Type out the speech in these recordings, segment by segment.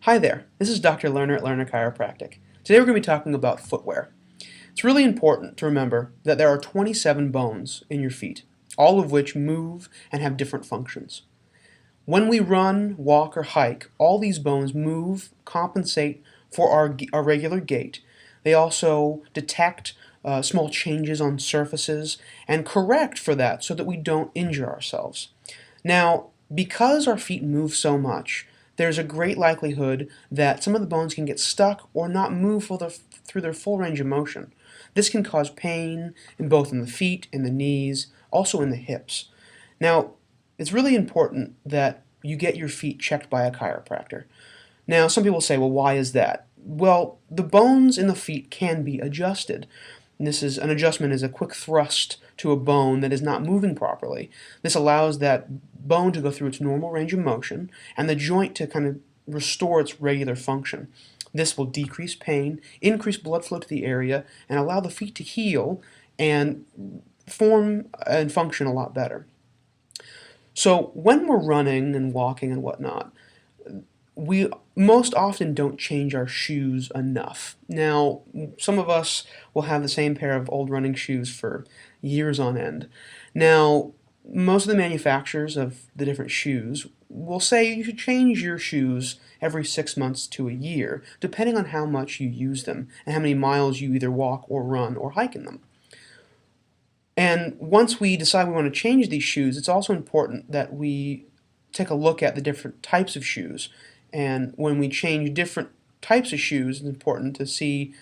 Hi there, this is Dr. Lerner at Lerner Chiropractic. Today we're going to be talking about footwear. It's really important to remember that there are 27 bones in your feet, all of which move and have different functions. When we run, walk, or hike, all these bones move, compensate for our regular gait. They also detect small changes on surfaces and correct for that so that we don't injure ourselves. Now, because our feet move so much, there's a great likelihood that some of the bones can get stuck or not move through their full range of motion. This can cause pain in both in the feet, in the knees, also in the hips. Now, it's really important that you get your feet checked by a chiropractor. Now, some people say, well, why is that? Well, the bones in the feet can be adjusted. An adjustment is a quick thrust to a bone that is not moving properly. This allows that bone to go through its normal range of motion and the joint to kind of restore its regular function. This will decrease pain, increase blood flow to the area, and allow the feet to heal and form and function a lot better. So when we're running and walking and whatnot, we most often don't change our shoes enough. Now, some of us will have the same pair of old running shoes for years on end. Now, most of the manufacturers of the different shoes will say you should change your shoes every 6 months to a year, depending on how much you use them and how many miles you either walk or run or hike in them. And once we decide we want to change these shoes, it's also important that we take a look at the different types of shoes. And when we change different types of shoes, it's important to see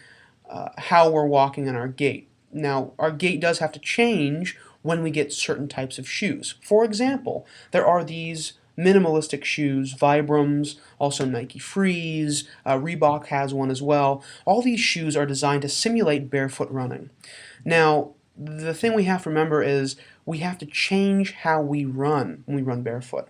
how we're walking in our gait. Now, our gait does have to change when we get certain types of shoes. For example, there are these minimalistic shoes, Vibrams, also Nike Frees, Reebok has one as well. All these shoes are designed to simulate barefoot running. Now, the thing we have to remember is we have to change how we run when we run barefoot.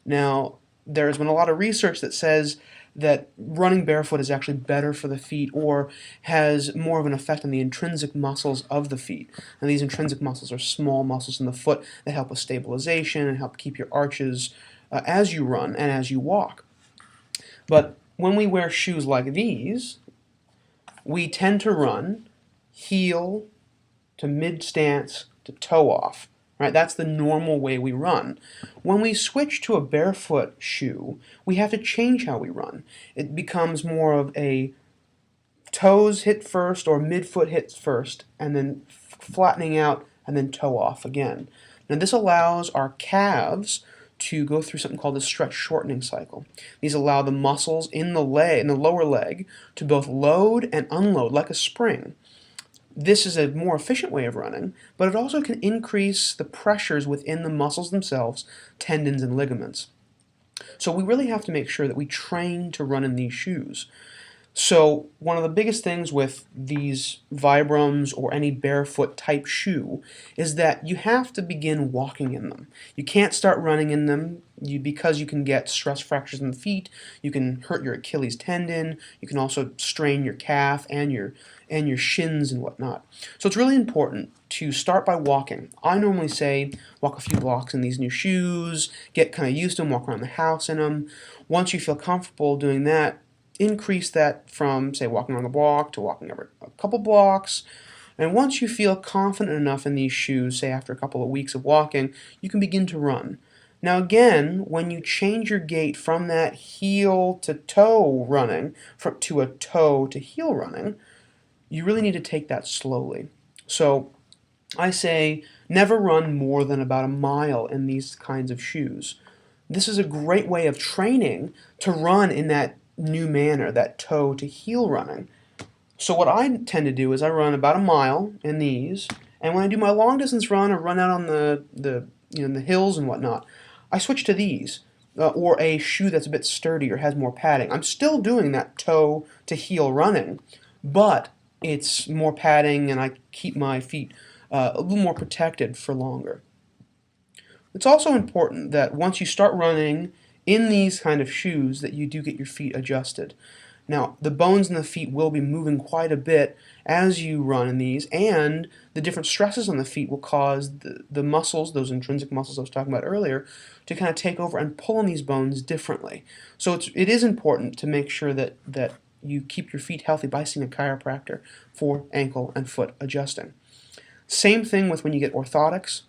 Now, there's been a lot of research that says that running barefoot is actually better for the feet or has more of an effect on the intrinsic muscles of the feet. And these intrinsic muscles are small muscles in the foot that help with stabilization and help keep your arches as you run and as you walk. But when we wear shoes like these, we tend to run heel to mid-stance to toe off. Right? That's the normal way we run. When we switch to a barefoot shoe, we have to change how we run. It becomes more of a toes hit first or midfoot hits first, and then flattening out and then toe off again. Now this allows our calves to go through something called the stretch shortening cycle. These allow the muscles in the lower leg to both load and unload like a spring. This is a more efficient way of running, but it also can increase the pressures within the muscles themselves, tendons and ligaments. So we really have to make sure that we train to run in these shoes. So one of the biggest things with these Vibrams or any barefoot type shoe is that you have to begin walking in them. You can't start running in them because you can get stress fractures in the feet, you can hurt your Achilles tendon, you can also strain your calf and your shins and whatnot. So it's really important to start by walking. I normally say walk a few blocks in these new shoes, get kind of used to them, walk around the house in them. Once you feel comfortable doing that, increase that from, say, walking around the block to walking every a couple blocks. And once you feel confident enough in these shoes, say after a couple of weeks of walking, you can begin to run. Now again, when you change your gait from that heel to toe running, to a toe to heel running, you really need to take that slowly. So I say never run more than about a mile in these kinds of shoes. This is a great way of training to run in that new manner, that toe to heel running. So what I tend to do is I run about a mile in these, and when I do my long distance run or run out on the hills and whatnot, I switch to these or a shoe that's a bit sturdier, has more padding. I'm still doing that toe to heel running, but it's more padding and I keep my feet a little more protected for longer. It's also important that once you start running in these kind of shoes that you do get your feet adjusted. Now, the bones in the feet will be moving quite a bit as you run in these, and the different stresses on the feet will cause the muscles, those intrinsic muscles I was talking about earlier, to kind of take over and pull on these bones differently. So it is important to make sure that you keep your feet healthy by seeing a chiropractor for ankle and foot adjusting. Same thing with when you get orthotics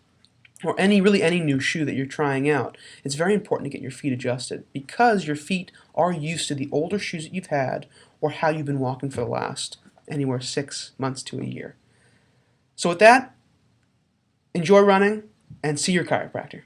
or really any new shoe that you're trying out. It's very important to get your feet adjusted because your feet are used to the older shoes that you've had or how you've been walking for the last anywhere 6 months to a year. So with that, enjoy running and see your chiropractor.